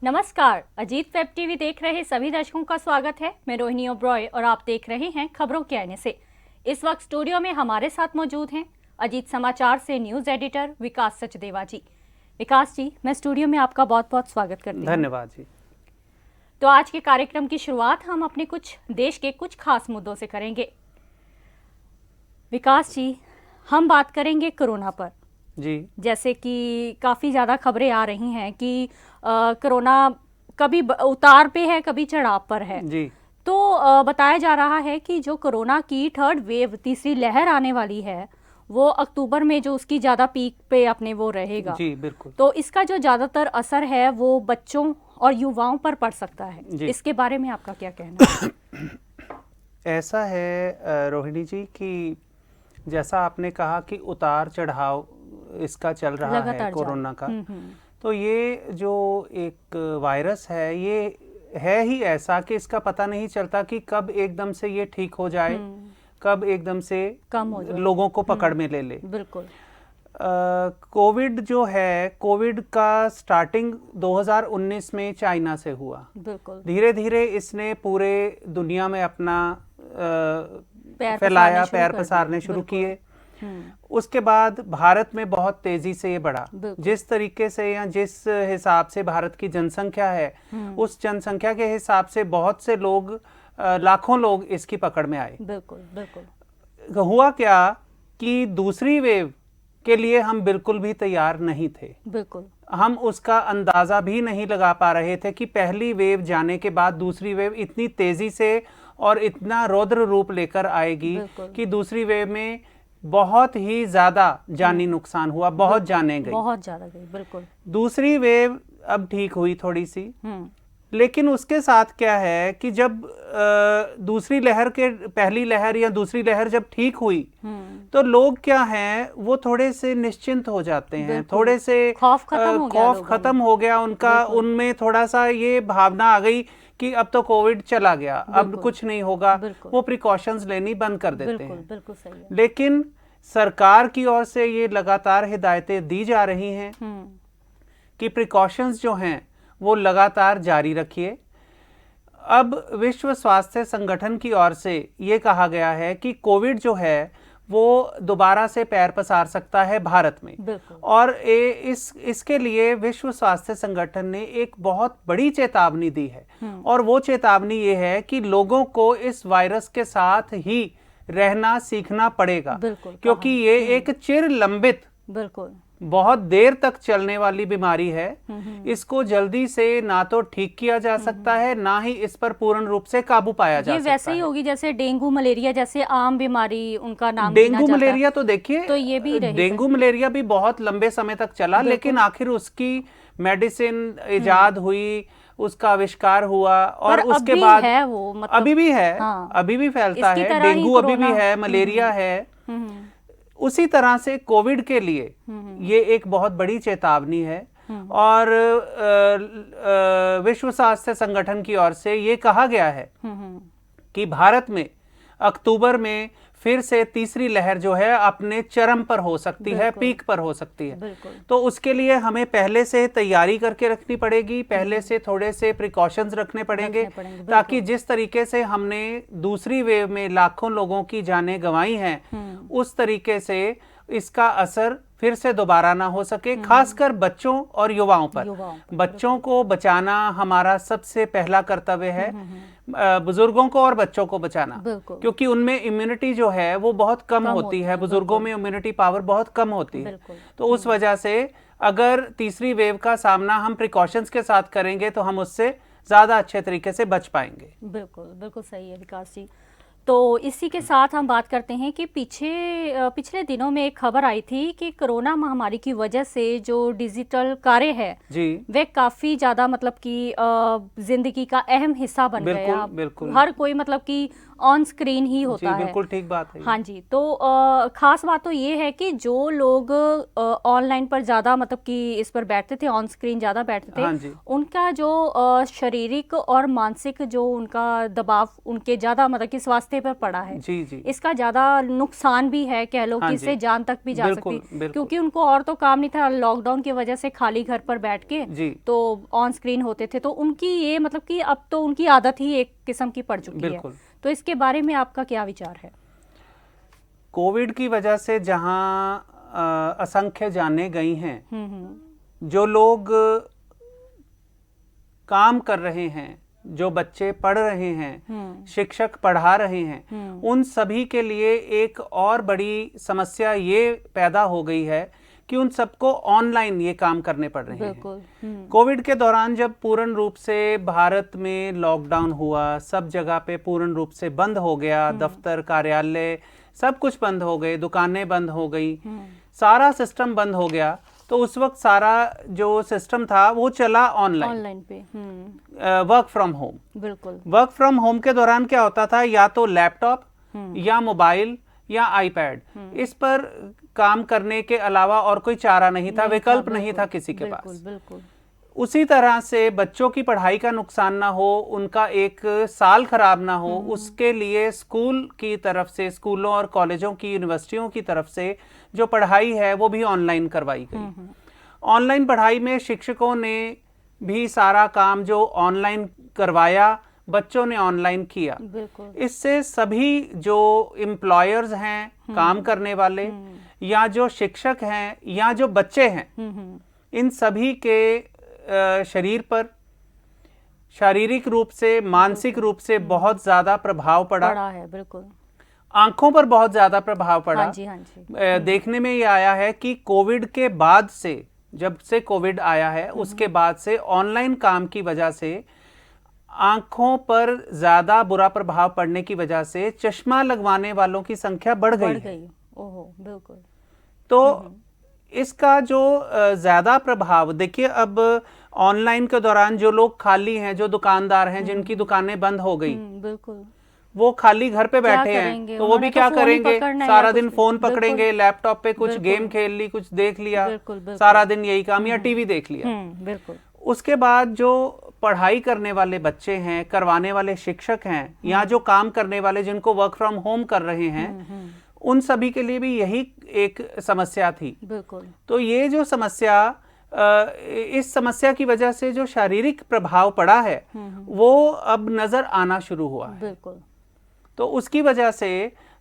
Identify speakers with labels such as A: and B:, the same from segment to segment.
A: नमस्कार, Ajit web TV देख रहे सभी दर्शकों का स्वागत है। मैं रोहिणी ओब्रॉय और आप देख रहे हैं खबरों के आईने से। इस वक्त स्टूडियो में हमारे साथ मौजूद हैं अजीत समाचार से न्यूज एडिटर विकास सचदेवा जी। विकास जी, मैं स्टूडियो में आपका बहुत बहुत स्वागत करती हूँ।
B: धन्यवाद जी।
A: तो आज के कार्यक्रम की शुरुआत हम अपने कुछ देश के कुछ खास मुद्दों से करेंगे। विकास जी, हम बात करेंगे कोरोना पर
B: जी।
A: जैसे कि काफ़ी ज़्यादा खबरें आ रही हैं कि कोरोना कभी उतार पे है, कभी चढ़ाव पर है
B: जी।
A: तो बताया जा रहा है कि जो कोरोना की थर्ड वेव, तीसरी लहर आने वाली है, वो अक्टूबर में जो उसकी ज़्यादा पीक पे अपने वो रहेगा।
B: जी बिल्कुल।
A: तो इसका जो ज़्यादातर असर है वो बच्चों और युवाओं पर पड़ सकता है। इसके बारे में आपका क्या कहना है?
B: ऐसा है रोहिणी जी कि जैसा आपने कहा कि उतार चढ़ाव इसका चल रहा है कोरोना का, तो ये जो एक वायरस है ये है ही ऐसा कि इसका पता नहीं चलता कि कब एकदम से ये ठीक हो जाए, कब एकदम से
A: कम हो जाए,
B: लोगों को पकड़ में ले ले।
A: बिल्कुल।
B: कोविड जो है, कोविड का स्टार्टिंग 2019 में चाइना से हुआ।
A: बिल्कुल।
B: धीरे धीरे इसने पूरे दुनिया में अपना फैलाया, पैर पसारने शुरू किए। उसके बाद भारत में बहुत तेजी से ये बढ़ा। जिस तरीके से या जिस हिसाब से भारत की जनसंख्या है, उस जनसंख्या के हिसाब से बहुत से लोग, लाखों लोग इसकी पकड़ में आए।
A: बिल्कुल बिल्कुल।
B: हुआ क्या कि दूसरी वेव के लिए हम बिल्कुल भी तैयार नहीं थे।
A: बिल्कुल।
B: हम उसका अंदाजा भी नहीं लगा पा रहे थे कि पहली वेव जाने के बाद दूसरी वेव इतनी तेजी से और इतना रौद्र रूप लेकर आएगी कि दूसरी वेव में बहुत ही ज्यादा जानी नुकसान हुआ, बहुत जाने गई,
A: बहुत ज्यादा गई। बिल्कुल।
B: दूसरी वेव अब ठीक हुई थोड़ी सी, लेकिन उसके साथ क्या है कि जब दूसरी लहर के, पहली लहर या दूसरी लहर जब ठीक हुई तो लोग क्या हैं, वो थोड़े से निश्चिंत हो जाते हैं, थोड़े से
A: खौफ
B: खत्म हो गया उनका। उनमें थोड़ा सा ये भावना आ गई कि अब तो कोविड चला गया, अब कुछ नहीं होगा, वो प्रिकॉशंस लेनी बंद कर देते हैं।
A: बिल्कुल सही है।
B: लेकिन सरकार की ओर से ये लगातार हिदायतें दी जा रही हैं कि प्रिकॉशंस जो हैं वो लगातार जारी रखिए। अब विश्व स्वास्थ्य संगठन की ओर से ये कहा गया है कि कोविड जो है वो दोबारा से पैर पसार सकता है भारत में, और इसके लिए विश्व स्वास्थ्य संगठन ने एक बहुत बड़ी चेतावनी दी है। और वो चेतावनी ये है कि लोगों को इस वायरस के साथ ही रहना सीखना पड़ेगा, क्योंकि ये एक चिर लंबित, बहुत देर तक चलने वाली बीमारी है। इसको जल्दी से ना तो ठीक किया जा सकता है, ना ही इस पर पूर्ण रूप से काबू पाया जा सकता है।
A: ये वैसे ही होगी जैसे डेंगू मलेरिया जैसे आम बीमारी, उनका नाम
B: डेंगू मलेरिया तो देखिए,
A: तो ये भी
B: डेंगू मलेरिया भी बहुत लंबे समय तक चला, लेकिन आखिर उसकी मेडिसिन इजाद हुई, उसका आविष्कार हुआ, और उसके बाद
A: है वो, मतलब
B: अभी भी है, अभी भी फैलता है। डेंगू अभी भी है, मलेरिया है। उसी तरह से कोविड के लिए ये एक बहुत बड़ी चेतावनी है। और विश्व स्वास्थ्य संगठन की ओर से ये कहा गया है कि भारत में अक्टूबर में फिर से तीसरी लहर जो है अपने चरम पर हो सकती है, पीक पर हो सकती है। तो उसके लिए हमें पहले से तैयारी करके रखनी पड़ेगी, पहले से थोड़े से प्रिकॉशंस रखने पड़ेंगे, ताकि जिस तरीके से हमने दूसरी वेव में लाखों लोगों की जानें गंवाई हैं, उस तरीके से इसका असर फिर से दोबारा ना हो सके, खासकर बच्चों और युवाओं पर। बच्चों को बचाना हमारा सबसे पहला कर्तव्य है, बुजुर्गों को और बच्चों को बचाना, क्योंकि उनमें इम्यूनिटी जो है वो बहुत कम होती है। बुजुर्गों में इम्यूनिटी पावर बहुत कम होती है। तो उस वजह से अगर तीसरी वेव का सामना हम प्रिकॉशंस के साथ करेंगे तो हम उससे ज्यादा अच्छे तरीके से बच पाएंगे।
A: बिल्कुल सही है विकास जी। तो इसी के साथ हम बात करते हैं कि पिछले दिनों में एक खबर आई थी कि कोरोना महामारी की वजह से जो डिजिटल कार्य है वे काफी ज्यादा, मतलब कि जिंदगी का अहम हिस्सा बन गया।
B: बिल्कुल।
A: हर कोई मतलब कि ऑन स्क्रीन ही होता है।
B: बिल्कुल ठीक बात है।
A: हाँ जी, तो खास बात तो ये है कि जो लोग ऑनलाइन पर ज़्यादा मतलब कि इस पर बैठते थे, ऑन स्क्रीन ज़्यादा बैठते थे,
B: हाँ जी।
A: उनका जो शारीरिक और मानसिक जो उनका दबाव उनके ज़्यादा मतलब कि स्वास्थ्य पर पड़ा है।
B: जी जी।
A: इसका ज़्यादा नुकसान भी है, कह लो
B: हाँ
A: कि इससे
B: जी।
A: जान तक भी जा
B: बिल्कुल,
A: सकती,
B: बिल्कुल।
A: क्योंकि उनको और तो काम नहीं था, लॉकडाउन की वजह से खाली घर पर बैठ के
B: जी।
A: तो ऑन स्क्रीन होते थे, तो उनकी ये मतलब कि अब तो उनकी आदत ही एक किस्म की पड़ चुकी है।
B: बिल्कुल।
A: तो इसके बारे में आपका क्या विचार है?
B: कोविड की वजह से जहां असंख्य जानें गई हैं, जो लोग काम कर रहे हैं, जो बच्चे पढ़ रहे हैं, शिक्षक पढ़ा रहे हैं, उन सभी के लिए एक और बड़ी समस्या ये पैदा हो गई है कि उन सबको ऑनलाइन ये काम करने पड़ रहे हैं। कोविड के दौरान जब पूर्ण रूप से भारत में लॉकडाउन हुआ, सब जगह पे पूर्ण रूप से बंद हो गया, दफ्तर, कार्यालय सब कुछ बंद हो गए, दुकानें बंद हो गई, सारा सिस्टम बंद हो गया, तो उस वक्त सारा जो सिस्टम था वो चला ऑनलाइन
A: पे।
B: Work from home.
A: बिल्कुल।
B: वर्क फ्रॉम होम के दौरान क्या होता था, या तो लैपटॉप या मोबाइल या आईपैड, इस पर काम करने के अलावा और कोई चारा नहीं था, विकल्प नहीं था किसी के पास।
A: बिल्कुल।
B: उसी तरह से बच्चों की पढ़ाई का नुकसान ना हो, उनका एक साल खराब ना हो, उसके लिए स्कूल की तरफ से, स्कूलों और कॉलेजों की, यूनिवर्सिटियों की तरफ से जो पढ़ाई है वो भी ऑनलाइन करवाई गई। ऑनलाइन पढ़ाई में शिक्षकों ने भी सारा काम जो ऑनलाइन करवाया, बच्चों ने ऑनलाइन किया। इससे सभी जो एम्प्लॉयर्स हैं, काम करने वाले, या जो शिक्षक हैं या जो बच्चे हैं, इन सभी के शरीर पर शारीरिक रूप से, मानसिक रूप से बहुत ज्यादा प्रभाव पड़ा
A: है। बिल्कुल।
B: आंखों पर बहुत ज्यादा प्रभाव पड़ा।
A: हाँ जी, हाँ जी।
B: देखने में ये आया है कि कोविड के बाद से, जब से कोविड आया है उसके बाद से ऑनलाइन काम की वजह से आंखों पर ज्यादा बुरा प्रभाव पड़ने की वजह से चश्मा लगवाने वालों की संख्या बढ़ गई।
A: ओहो, बिल्कुल।
B: तो इसका जो ज्यादा प्रभाव देखिए, अब ऑनलाइन के दौरान जो लोग खाली हैं, जो दुकानदार हैं, जिनकी दुकानें बंद हो गई,
A: बिल्कुल,
B: वो खाली घर पे बैठे हैं, तो वो भी क्या करेंगे, सारा दिन फोन पकड़ेंगे, लैपटॉप पे कुछ गेम खेल ली, कुछ देख लिया, सारा दिन यही काम, या टीवी देख लिया।
A: बिल्कुल।
B: उसके बाद जो पढ़ाई करने वाले बच्चे हैं, करवाने वाले शिक्षक हैं, या जो काम करने वाले जिनको वर्क फ्रॉम होम कर रहे हैं, उन सभी के लिए भी यही एक समस्या थी।
A: बिल्कुल।
B: तो ये जो समस्या, इस समस्या की वजह से जो शारीरिक प्रभाव पड़ा है वो अब नजर आना शुरू हुआ है।
A: बिल्कुल।
B: तो उसकी वजह से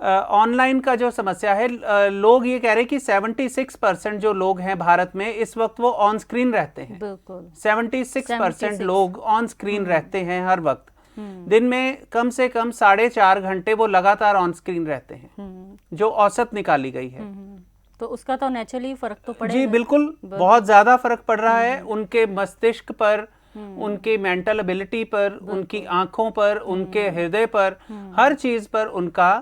B: ऑनलाइन का जो समस्या है, लोग ये कह रहे हैं कि 76% जो लोग हैं भारत में इस वक्त वो ऑन स्क्रीन रहते हैं।
A: बिल्कुल।
B: 76% लोग ऑन स्क्रीन रहते हैं हर वक्त। दिन में कम से कम 4.5 घंटे वो लगातार ऑन स्क्रीन रहते हैं, जो औसत निकाली गई है।
A: तो उसका तो नेचुरली फर्क तो पड़ेगा।
B: जी बिल्कुल, बहुत ज्यादा फर्क पड़ रहा है उनके मस्तिष्क पर, उनके मेंटल एबिलिटी पर, उनकी आंखों पर, उनके हृदय पर, हर चीज पर उनका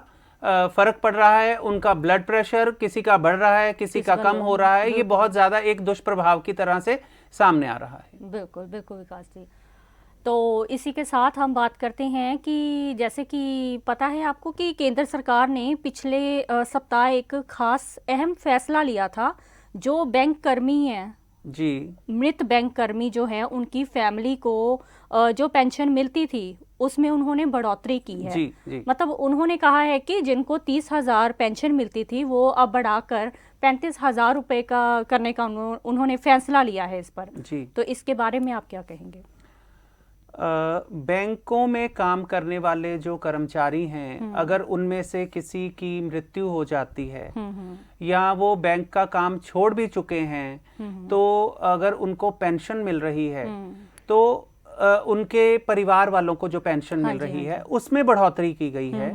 B: फर्क पड़ रहा है। उनका ब्लड प्रेशर किसी का बढ़ रहा है, किसी का कम हो रहा है। ये बहुत ज्यादा एक दुष्प्रभाव की तरह से सामने आ रहा है।
A: बिल्कुल बिल्कुल विकास जी। तो इसी के साथ हम बात करते हैं कि जैसे कि पता है आपको कि केंद्र सरकार ने पिछले सप्ताह एक खास अहम फैसला लिया था। जो बैंक कर्मी हैं
B: जी,
A: मृत बैंक कर्मी जो है, उनकी फैमिली को जो पेंशन मिलती थी उसमें उन्होंने बढ़ोतरी की है।
B: जी।
A: मतलब उन्होंने कहा है कि जिनको 30,000 पेंशन मिलती थी वो अब बढ़ाकर 35,000 रुपए का करने का उन्होंने फैसला लिया है इस पर
B: जी।
A: तो इसके बारे में आप क्या कहेंगे?
B: बैंकों में काम करने वाले जो कर्मचारी हैं, अगर उनमें से किसी की मृत्यु हो जाती है या वो बैंक का काम छोड़ भी चुके हैं, तो अगर उनको पेंशन मिल रही है तो उनके परिवार वालों को जो पेंशन मिल रही है उसमें बढ़ोतरी की गई है।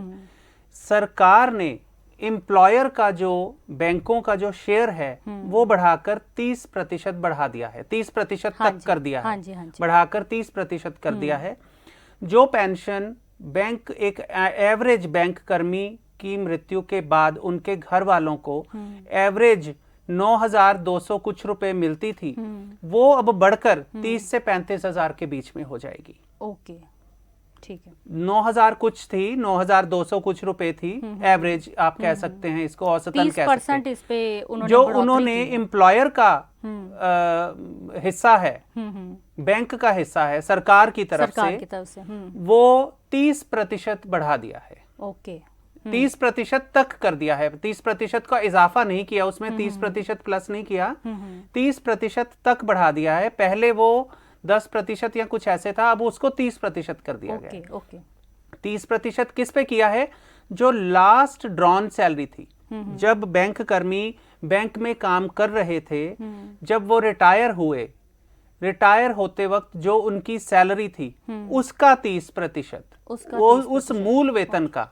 B: सरकार ने एम्प्लॉयर का जो बैंकों का जो शेयर है वो बढ़ाकर 30% बढ़ा दिया है, 30% तक कर दिया है, बढ़ाकर 30% कर दिया है। जो पेंशन बैंक, एक एवरेज बैंक कर्मी की मृत्यु के बाद उनके घर वालों को एवरेज 9,200 कुछ रुपए मिलती थी, वो अब बढ़कर 30 से 35,000 के बीच में हो जाएगी।
A: ओके, ठीक है।
B: 9,000 कुछ थी, 9,200 कुछ रुपए थी एवरेज, आप कह सकते हैं इसको, औसतन कह सकते हैं।
A: इस पे उन्होंने
B: जो उन्होंने एम्प्लॉयर का हिस्सा है, बैंक का हिस्सा है सरकार की तरफ से वो 30% बढ़ा दिया है।
A: ओके,
B: 30% तक कर दिया है, 30% का इजाफा नहीं किया उसमें, 30% प्लस नहीं किया, 30% तक बढ़ा दिया है। पहले वो 10% या कुछ ऐसे था, अब उसको 30% कर दिया गया। 30% किस पे किया है? जो लास्ट ड्रॉन सैलरी थी, जब बैंक कर्मी बैंक में काम कर रहे थे, जब वो रिटायर हुए, रिटायर होते वक्त जो उनकी सैलरी थी उसका 30%, वो उस मूल वेतन का,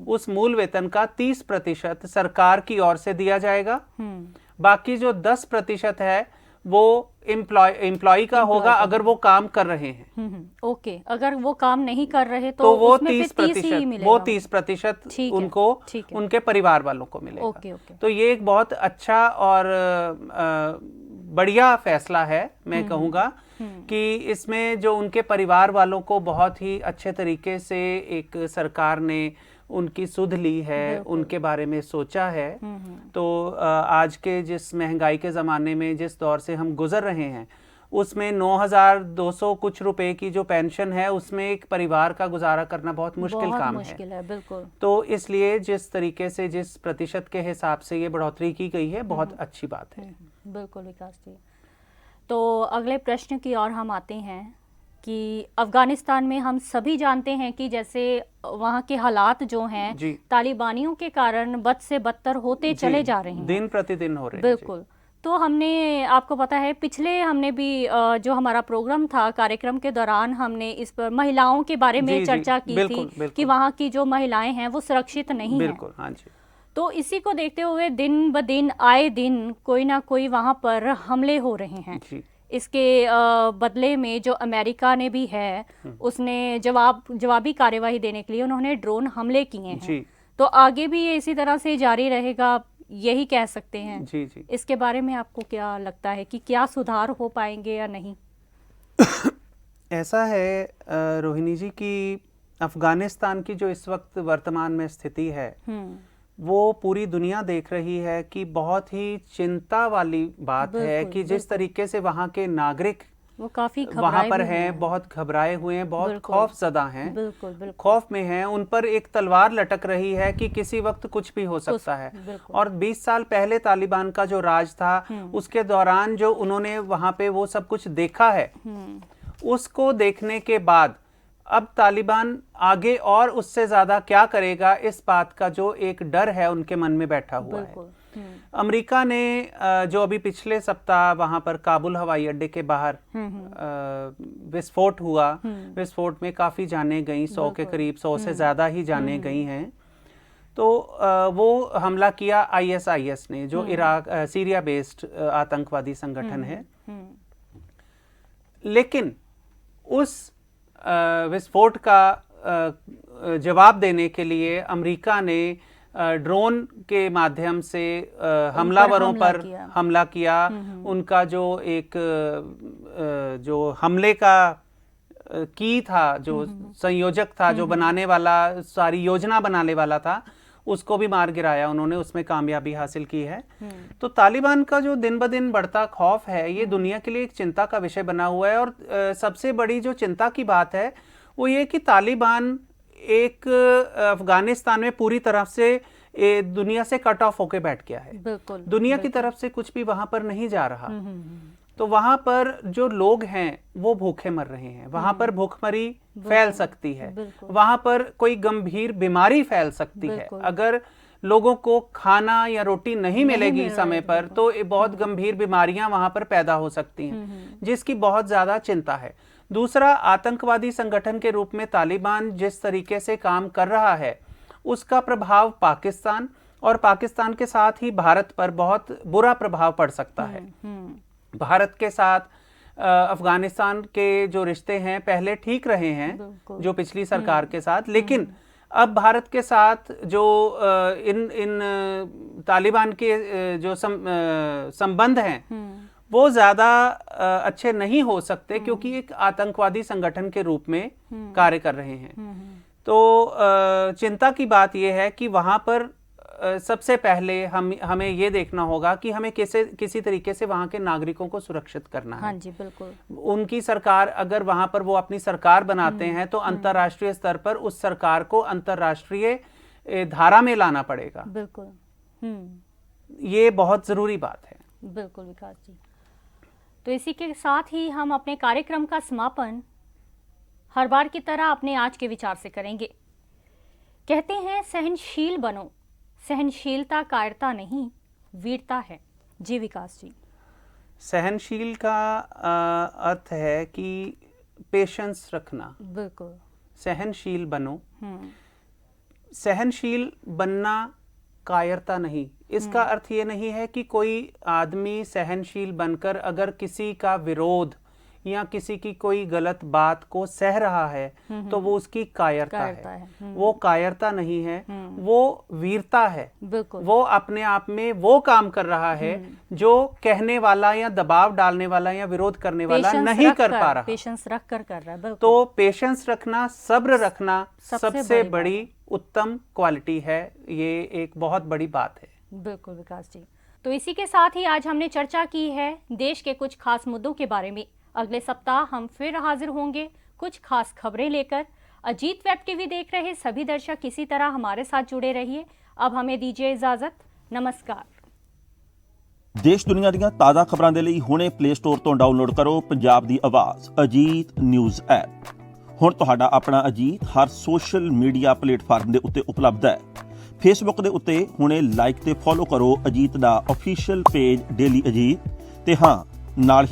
B: उस मूल वेतन का 30% सरकार की ओर से दिया जाएगा। बाकी जो 10% है वो एम्प्लॉय का होगा अगर वो काम कर रहे हैं।
A: ओके, अगर वो काम नहीं कर रहे तो
B: वो
A: उसमें
B: 30%, वो 30% उनको उनके परिवार वालों को मिलेगा।
A: ओके।
B: तो ये एक बहुत अच्छा और बढ़िया फैसला है, मैं कहूँगा कि इसमें जो उनके परिवार वालों को बहुत ही अच्छे तरीके से एक सरकार ने उनकी सुध ली है, उनके बारे में सोचा है। तो आज के जिस महंगाई के ज़माने में जिस दौर से हम गुजर रहे हैं, उसमें 9,200 कुछ रुपए की जो पेंशन है उसमें एक परिवार का गुजारा करना बहुत मुश्किल काम है।
A: बिल्कुल।
B: तो इसलिए जिस तरीके से, जिस प्रतिशत के हिसाब से ये बढ़ोतरी की गई है, बहुत अच्छी बात है।
A: बिल्कुल विकास जी। तो अगले प्रश्न की ओर हम आते हैं कि अफगानिस्तान में हम सभी जानते हैं कि जैसे वहाँ के हालात जो हैं तालिबानियों के कारण बद से बदतर होते चले जा रहे हैं,
B: दिन प्रतिदिन हो रहे हैं।
A: बिल्कुल। तो हमने, आपको पता है, पिछले हमने भी जो हमारा प्रोग्राम था, कार्यक्रम के दौरान हमने इस पर महिलाओं के बारे में चर्चा की थी कि वहाँ की जो महिलाएं हैं वो सुरक्षित नहीं हैं।
B: बिल्कुल, हाँ जी।
A: तो इसी को देखते हुए दिन ब दिन, आए दिन कोई ना कोई वहाँ पर हमले हो रहे हैं। इसके बदले में जो अमेरिका ने भी है, उसने जवाबी कार्यवाही देने के लिए उन्होंने ड्रोन हमले किए हैं। तो आगे भी ये इसी तरह से जारी रहेगा, यही कह सकते हैं।
B: जी।
A: इसके बारे में आपको क्या लगता है कि क्या सुधार हो पाएंगे या नहीं?
B: ऐसा है रोहिणी जी कि अफगानिस्तान की जो इस वक्त वर्तमान में स्थिति है वो पूरी दुनिया देख रही है कि बहुत ही चिंता वाली बात है कि जिस तरीके से वहाँ के नागरिक
A: वो काफी
B: वहाँ पर हैं, बहुत घबराए हुए हैं, बहुत खौफजदा हैं,
A: बिल्कुल
B: खौफ में हैं। उन पर एक तलवार लटक रही है कि किसी वक्त कुछ भी हो सकता है। और 20 साल पहले तालिबान का जो राज था उसके दौरान जो उन्होंने वहाँ पे वो सब कुछ देखा है, उसको देखने के बाद अब तालिबान आगे और उससे ज्यादा क्या करेगा, इस बात का जो एक डर है उनके मन में बैठा हुआ है। अमेरिका ने जो अभी पिछले सप्ताह वहां पर काबुल हवाई अड्डे के बाहर विस्फोट हुआ, विस्फोट में काफी जानें गई, 100 के करीब, 100 से ज्यादा ही जानें गई हैं। तो वो हमला किया ISIS ने, जो इराक सीरिया बेस्ड आतंकवादी संगठन है। लेकिन उस विस्फोट का जवाब देने के लिए अमेरिका ने ड्रोन के माध्यम से हमलावरों पर हमला किया। उनका जो एक जो हमले का की था, जो संयोजक था, जो बनाने वाला, सारी योजना बनाने वाला था, उसको भी मार गिराया उन्होंने, उसमें कामयाबी हासिल की है। तो तालिबान का जो दिन ब दिन बढ़ता खौफ है, ये दुनिया के लिए एक चिंता का विषय बना हुआ है। और सबसे बड़ी जो चिंता की बात है वो ये कि तालिबान एक अफगानिस्तान में पूरी तरह से दुनिया से कट ऑफ होके बैठ गया है। दुनिया की तरफ से कुछ भी वहां पर नहीं जा रहा। तो वहां पर जो लोग हैं वो भूखे मर रहे हैं, वहां पर भूखमरी फैल सकती है, वहां पर कोई गंभीर बीमारी फैल सकती है। अगर लोगों को खाना या रोटी नहीं मिलेगी समय पर तो बहुत गंभीर बीमारियां वहां पर पैदा हो सकती हैं, जिसकी बहुत ज्यादा चिंता है। दूसरा, आतंकवादी संगठन के रूप में तालिबान जिस तरीके से काम कर रहा है उसका प्रभाव पाकिस्तान और पाकिस्तान के साथ ही भारत पर बहुत बुरा प्रभाव पड़ सकता है। भारत के साथ अफगानिस्तान के जो रिश्ते हैं पहले ठीक रहे हैं जो पिछली सरकार के साथ, लेकिन अब भारत के साथ जो इन तालिबान के जो संबंध हैं वो ज्यादा अच्छे नहीं हो सकते, क्योंकि एक आतंकवादी संगठन के रूप में कार्य कर रहे हैं। तो चिंता की बात यह है कि वहां पर सबसे पहले हमें ये देखना होगा कि हमें किसी तरीके से वहां के नागरिकों को सुरक्षित करना है।
A: हाँ जी, बिल्कुल।
B: उनकी सरकार, अगर वहां पर वो अपनी सरकार बनाते हैं तो अंतर्राष्ट्रीय स्तर पर उस सरकार को अंतर्राष्ट्रीय धारा में लाना पड़ेगा।
A: बिल्कुल।
B: ये बहुत जरूरी बात है।
A: बिल्कुल विकास जी। तो इसी के साथ ही हम अपने कार्यक्रम का समापन हर बार की तरह अपने आज के विचार से करेंगे। कहते हैं सहनशील बनो, सहनशीलता कायरता नहीं वीरता है। जी विकास जी।
B: सहनशील का अर्थ है कि पेशेंस रखना।
A: बिल्कुल।
B: सहनशील बनो, सहनशील बनना कायरता नहीं। इसका अर्थ ये नहीं है कि कोई आदमी सहनशील बनकर अगर किसी का विरोध या किसी की कोई गलत बात को सह रहा है तो वो उसकी कायरता है। वो कायरता नहीं है, वो वीरता है।
A: बिल्कुल। वो
B: अपने आप में वो काम कर रहा है जो कहने वाला या दबाव डालने वाला या विरोध करने वाला नहीं कर पा रहा।
A: पेशेंस रख कर रहा है।
B: तो पेशेंस रखना, सब्र रखना सबसे बड़ी उत्तम क्वालिटी है। ये एक बहुत बड़ी बात है।
A: बिल्कुल विकास जी। तो इसी के साथ ही आज हमने चर्चा की है देश के कुछ खास मुद्दों के बारे में। अगले सप्ताह हम फिर हाजिर होंगे कुछ खास खबरें लेकर। अजीत वेब टीवी देख रहे सभी दर्शक इसी तरह हमारे साथ जुड़े रहिए। अब हमें दीजिए इजाजत। नमस्कार।
C: देश दुनिया ਦੀਆਂ ਤਾਜ਼ਾ ਖਬਰਾਂ ਦੇ ਲਈ ਹੁਣੇ ਪਲੇ ਸਟੋਰ ਤੋਂ ਡਾਊਨਲੋਡ ਕਰੋ ਪੰਜਾਬ ਦੀ ਆਵਾਜ਼ ਅਜੀਤ ਨਿਊਜ਼ ਐਪ। ਹੁਣ ਤੁਹਾਡਾ ਆਪਣਾ ਅਜੀਤ ਹਰ ਸੋਸ਼ਲ ਮੀਡੀਆ ਪਲੇਟਫਾਰਮ ਦੇ ਉੱਤੇ ਉਪਲਬਧ ਹੈ। ਫੇਸਬੁੱਕ ਦੇ ਉੱਤੇ ਹੁਣੇ ਲਾਈਕ ਤੇ ਫੋਲੋ ਕਰੋ ਅਜੀਤ ਦਾ ਅਫੀਸ਼ੀਅਲ ਪੇਜ ਡੇਲੀ ਅਜੀਤ ਤੇ ਹਾਂ ਨਾਲ